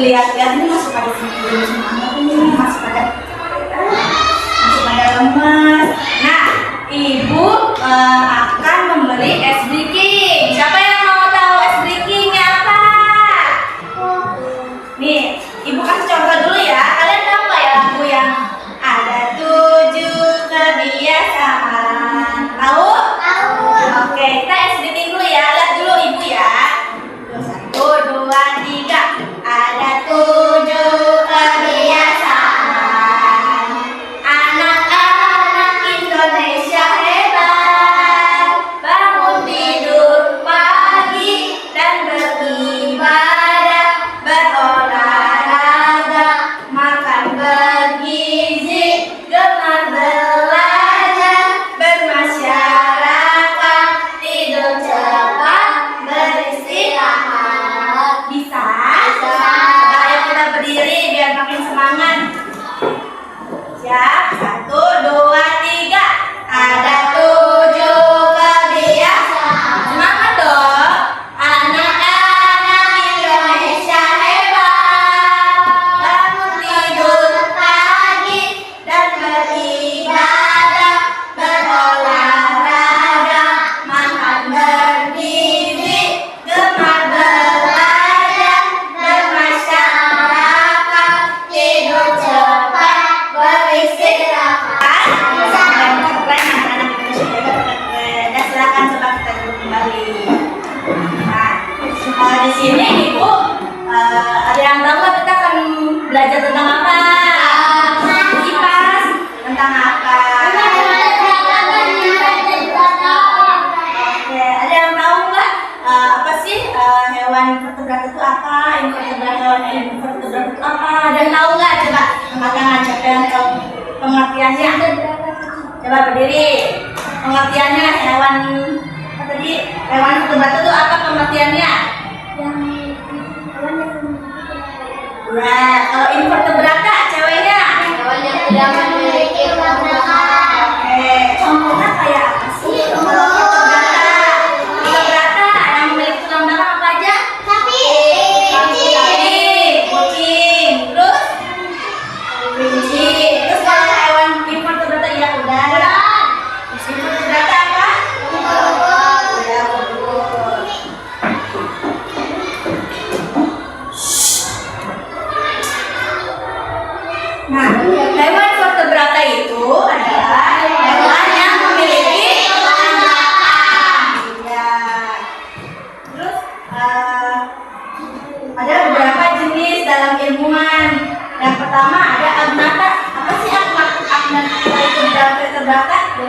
dilihat-lihat ini masih pada semangat ini, masih pada lemas. Nah, ibu akan memberi es breaking. Siapa yang mau tahu es breakingnya apa? Nih, ibu kasih contoh dulu ya. Kalian tahu nggak ya lagu yang ada 7 kebiasaan? Tahu? Tahu. Oke, kita es breaking dulu ya. Lihat dulu ibu ya. 1, 2, 3. Ada 7 kebiasaan. Anak-anak Indonesia hebat. Bangun tidur pagi dan beribadah, berolahraga, makan bergizi, gemar belajar, bermasyarakat, tidur cepat, beristirahat. Bisa? Ayo kita berdiri biar makin semangat. Siap? 1, 2, 3. Ada 7 kebiasaan. Semangat dong. Anak-anak Indonesia hebat. Bangun tidur pagi dan beribadah, berolahraga, makan bergizi, gemar belajar, bermasyarakat, tidur cepat, beristirahat. Dan silakan coba kita duduk kembali. Nah, di sini ibu ada yang tahu nggak kita akan belajar tentang apa? Kipas tentang apa? Oke, ada yang tahu nggak apa sih hewan vertebrata itu apa? Hewan invertebrata itu apa? Ada yang tahu nggak? Coba angkat tangan. Siapa yang tahu pengertiannya? Coba berdiri. Pengertiannya hewan apa tadi? Hewan vertebrata itu apa pengertiannya? Nah, kalau invertebrata ceweknya? Hewan yang tidak memiliki tulang belakang. Oke, contohnya kayak apa sih? Kalau vertebrata yang memiliki tulang belakang apa aja? Sapi, Kucing, terus kelinci. Terus kalau hewan invertebrata ya udara. Terus invertebrata apa? Ya betul. Nah, hewan vertebrata itu adalah hewan yang memiliki tulang belakang. Ya. Terus ada beberapa jenis dalam ilmuwan. Yang pertama ada agnatha. Apa sih agnatha itu dalam vertebrata?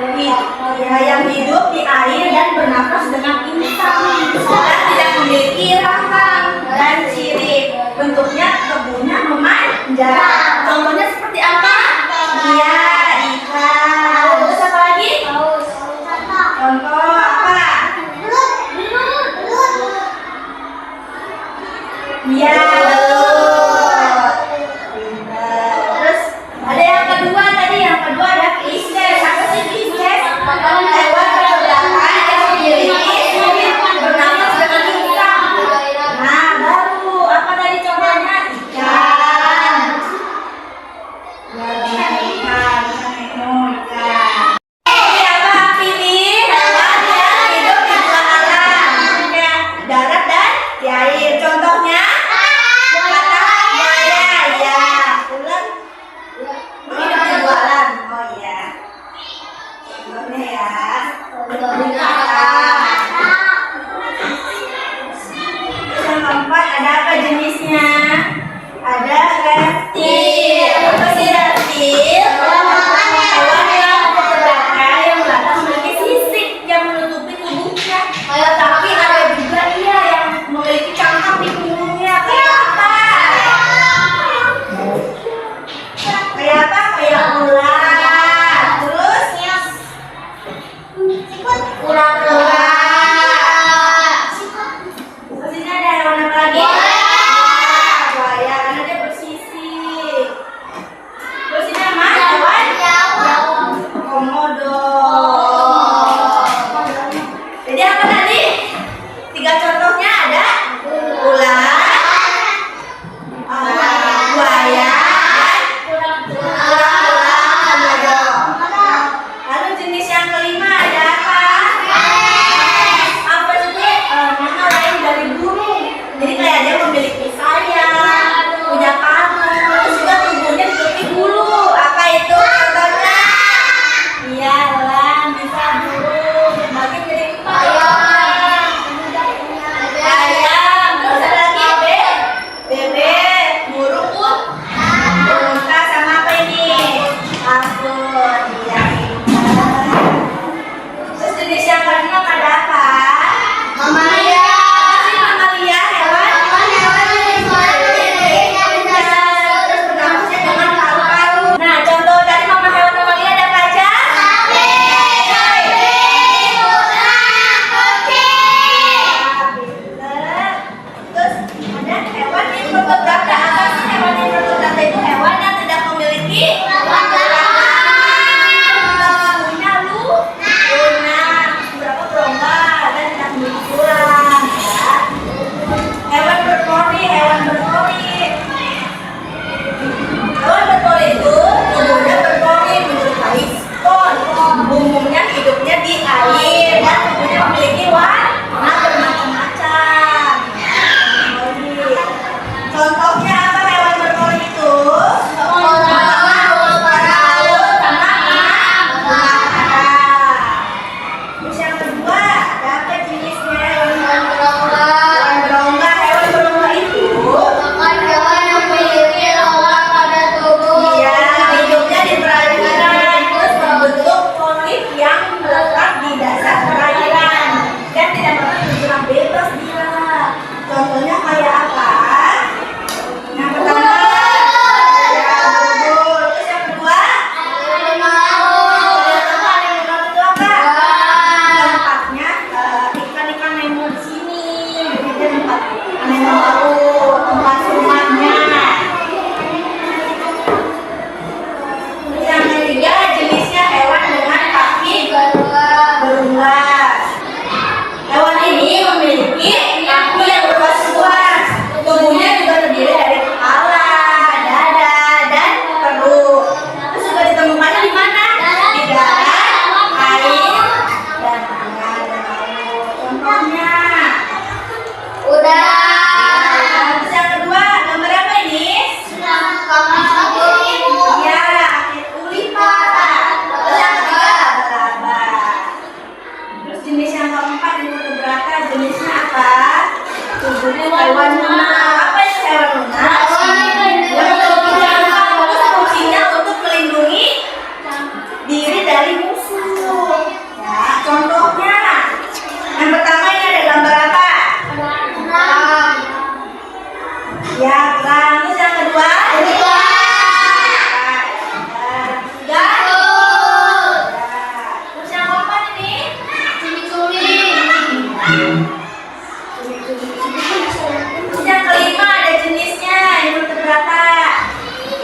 Yang hidup di air dan bernafas dengan insang dan tidak memiliki rahang dan sirip. Bentuknya tubuhnya memanjang. Contohnya seperti apa? Iya, ikan. Terus apa lagi? Contoh apa? Iya, betul. Terus ada yang kedua tadi, yang kedua ada fishes. Apa sih fishes? Hewan vertebrata yang memiliki sirip bernafas dengan insang. Nah, baru apa tadi contohnya? Ikan. Ya, ikan. Ini apa? Pilih hewan yang hidup di dua alam, kayak darat dan di air. Contohnya? invertebrata. Apa sih hewan invertebrata itu? Hewan yang tidak memiliki tulang belakang. Punya lunak, beberapa berongga dan tidak memiliki tulang. Ya. Hewan berpori, hewan berpori. Hewan berpori itu tubuhnya berpori menyerupai spon. Umumnya hidupnya di air dan tubuhnya memiliki warna bermacam-macam. Contohnya apa hewan berpori itu? Terus yang kedua, apa jenisnya hewan berongga? Hewan berongga itu iya, hidupnya di perairan, terus membentuk polip yang melekat di dasar perairan dan tidak pernah bergerak bebas dia. Contohnya kayak apa? Yang pertama, ya betul. Terus yang kedua, yang keempat itu apa? Tempatnya ikan-ikan nemo di sini. Jadi dia tempat nemo baru, tempat rumahnya. Yang ketiga jenisnya hewan dengan kaki berunggas. Hewan ini memiliki kaki yang berluas-luas. Tubuhnya juga terdiri dari kepala, dada, dan perut. Terus juga ditemukannya di mana? Di darat, air, dan tanah dan laut. Contohnya. Terus yang kedua, gambar apa ini? Ya, ulipan. Terus yang ketiga, laba-laba. Terus jenis yang keempat invertebrata, jenisnya apa? Tubuhnya hewan lunak. Apa itu hewan lunak? Terus fungsinya untuk melindungi diri dari musuh. Ya, contohnya. Yang pertama ini ada gambar apa? Ya, kerang. Terus yang kedua? Terus yang keempat ini? Terus yang kelima ada jenisnya invertebrata.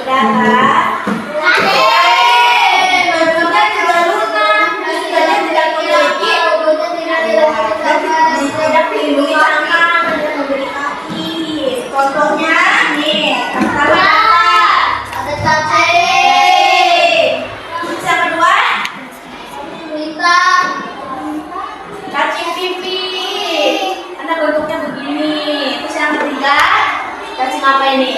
Udah kan? Bentuknya juga lunak. Terus badan tidak memiliki tidak dilindungi cangkang dan tidak memiliki kaki. Contohnya nih, yang pertama terus yang kedua cacing pipih. Karena bentuknya begini. Terus yang ketiga cacing apa ini?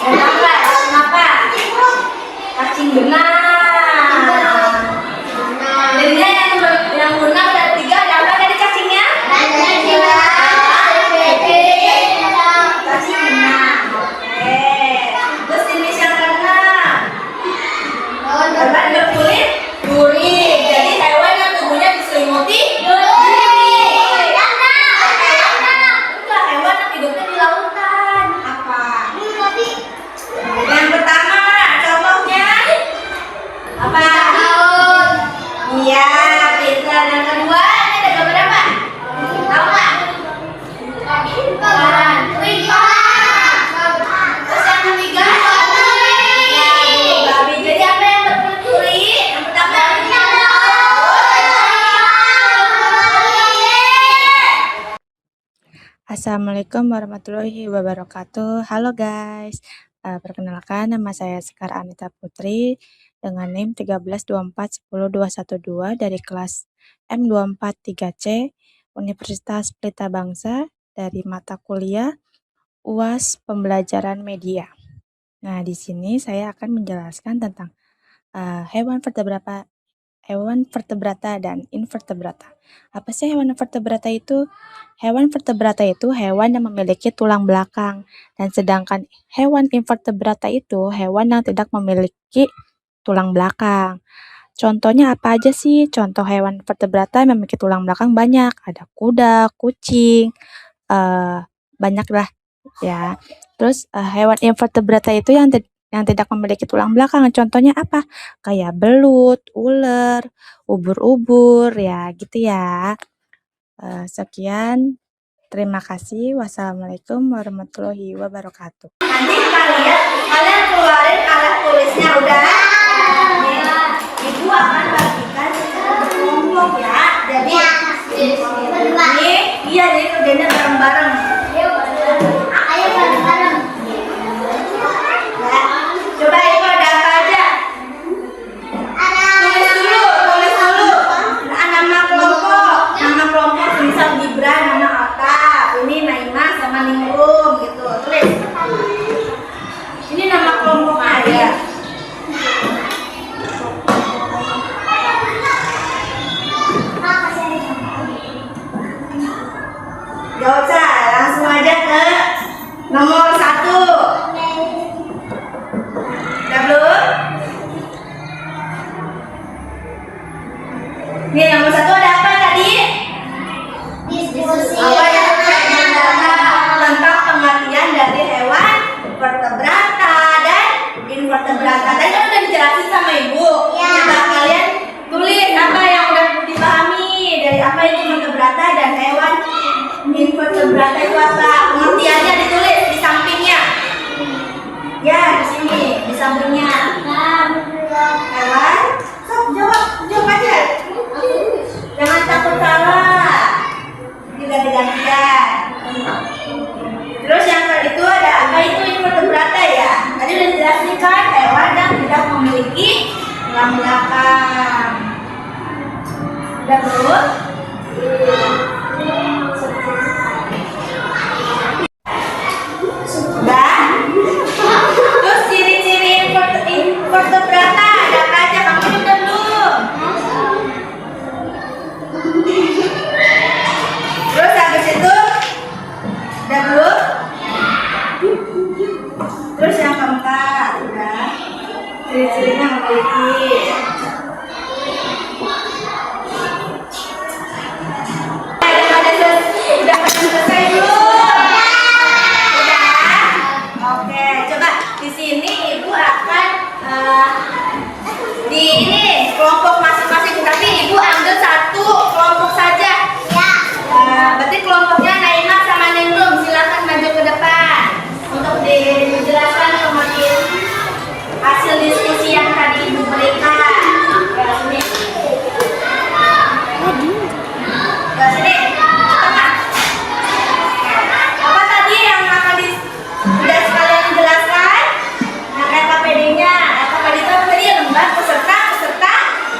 Dan apa? Cacing apa? Cacing benang. Jadinya yang lunak ada tiga. Ada apa tadi cacingnya? Cacing benang. Oke. Terus jenis yang keenam. Hewan berkulit duri. Jadi hewan yang tubuhnya diselimuti duri. Enggak, hewan yang hidupnya di lautan. Apa? Yang pertama, contohnya apa? Iya, pintar. Yang kedua, ini ada gambar apa? Tahu nggak? Ikan. Terus yang ketiga, ya, babi. Jadi apa yang berkulit duri? Yang pertama, Assalamualaikum warahmatullahi wabarakatuh. Halo guys, perkenalkan nama saya Sekar Anita Putri dengan NIM 132410212 dari kelas M243C Universitas Pelita Bangsa dari mata kuliah UAS Pembelajaran Media. Nah, di sini saya akan menjelaskan tentang hewan vertebrata dan invertebrata. Apa sih hewan vertebrata itu? Hewan vertebrata itu hewan yang memiliki tulang belakang, dan sedangkan hewan invertebrata itu hewan yang tidak memiliki tulang belakang. Contohnya apa aja sih? Contoh hewan vertebrata yang memiliki tulang belakang banyak. Ada kuda, kucing, banyak lah ya. Terus hewan invertebrata itu yang tidak memiliki tulang belakang. Contohnya apa? Kayak belut, ular, ubur-ubur, ya gitu ya. Sekian Terima kasih. Wassalamualaikum warahmatullahi wabarakatuh. Nanti kalian keluarin alat tulisnya udah. Nih, Ibu akan bagikan secara berkelompok ya. Jadi ini iya jadi kerjanya bareng-bareng. Ayo bareng-bareng. Ya. Coba itu ada apa aja? Tulis dulu. Nah, nama kelompok misal Gibran, nama Alta, ini Naimah sama Ningrum gitu. Tulis. Ini nama kelompoknya ya. Gak usah, langsung aja ke nomor 1. Udah belum? Nih nomor 1 ada apa tadi? Diskusi. Apa yang tentang pengertian dari hewan vertebrata dan invertebrata. Tadi kan udah dijelasin sama Ibu. Ya. Coba kalian tulis apa yang udah dipahami dari apa itu vertebrata dan hewan invertebrata itu apa. Pengertiannya ditulis di sampingnya. Ya, di sini, di sampingnya. Hewan, sok jawab aja. Jangan takut salah. Ganti-gantian. Terus yang itu ada apa itu invertebrata ya? Tadi udah dijelasin kan hewan yang tidak memiliki tulang belakang. Udah belum? Sudah. Terus ciri-ciri invertebrata ada apa aja? Kamu udah belum? Terus habis itu udah belum? Terus yang keempat udah ciri-cirinya memiliki udah pada selesai belum? Udah? Oke, coba di sini Ibu akan di ini kelompok masing-masing, tapi Ibu ambil satu kelompok saja. Berarti kelompoknya Naimah sama Ningrum, silakan maju ke depan untuk dijelaskan kemarin hasil diskusi yang tadi Ibu berikan. Ke sini. Ke sini. Tengah. Apa tadi yang akan sudah sekalian jelaskan? Nah, LKPD-nya. LKPD itu tadi lembar peserta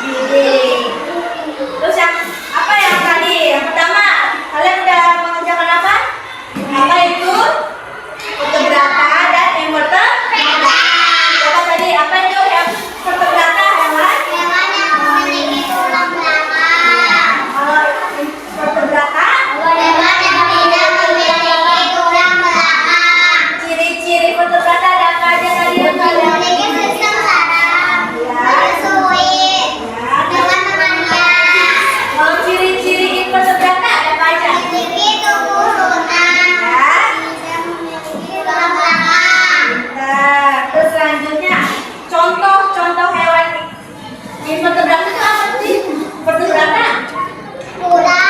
didik. Terus yang apa yang tadi? Yang pertama, kalian udah mengerjakan apa? Apa itu? Vertebrata dan invertebrata. Coba tadi apa itu vertebrata hewan? Hewan yang memiliki tulang belakang. Kalau vertebrata, Hewan yang tidak memiliki tulang belakang. ciri-ciri vertebrata ada apa aja tadi yang kalian? Memiliki sistem saraf. Ya. Bersuit. Ya. Dengan temannya. Kalau ciri-ciri invertebrata ada apa aja? Memiliki tubuh lunak. Ya. Memiliki tulang belakang. Nah, terus selanjutnya contoh hewan invertebrata itu apa sih? Vertebrata? Kuda,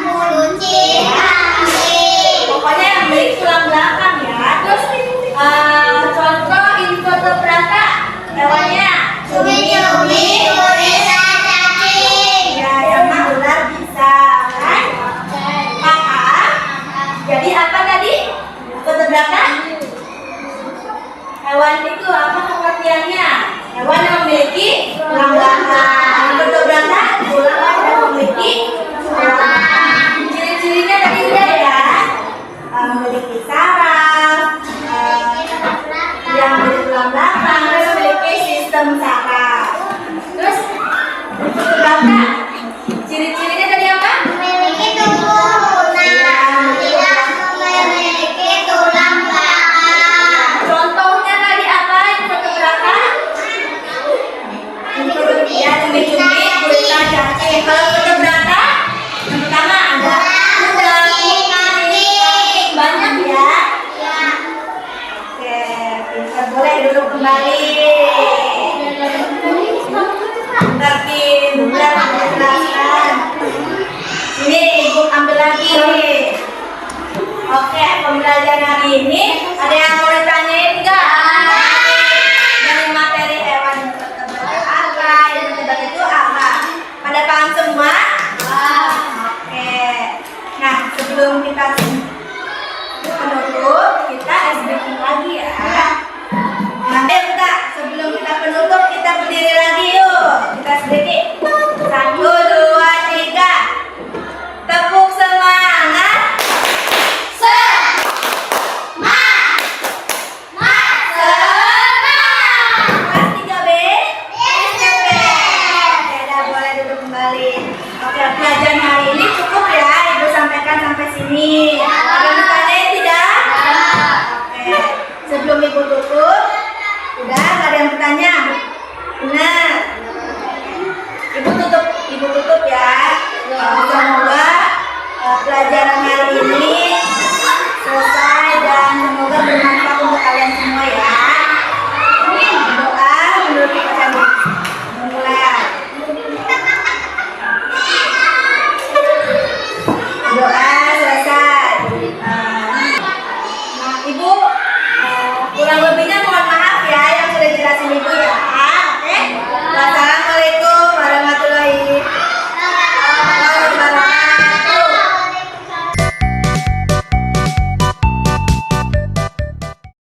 kucing, kambing. Pokoknya yang memiliki tulang belakang ya. Terus contoh invertebrata hewannya Cumi-cumi, gurita, cacing. ya yang mah ular bisa kan? Paham? Jadi apa tadi? Vertebrata? Hewan itu apa pengertiannya? Hewan yang memiliki tulang belakang. Vertebrata tulang yang memiliki tulang. Ciri-cirinya tadi udah ya. Memiliki saraf, yang memiliki tulang belakang, terus memiliki sistem saraf. Terus vertebrata ciri-cirinya tadi apa? Memiliki tubuh lunak. Tidak memiliki tulang belakang. Contohnya tadi apa vertebrata? Ya, cumi-cumi, Oke, pembelajaran hari ini ada yang mau ditanyain nggak? Dari materi hewan invertebrata apa? Invertebrata itu apa? Pada paham semua? Oke. Nah, sebelum kita penutup, kita SBQ lagi ya. Nah, sebelum kita penutup, kita berdiri lagi yuk. Kita SBQ. 1,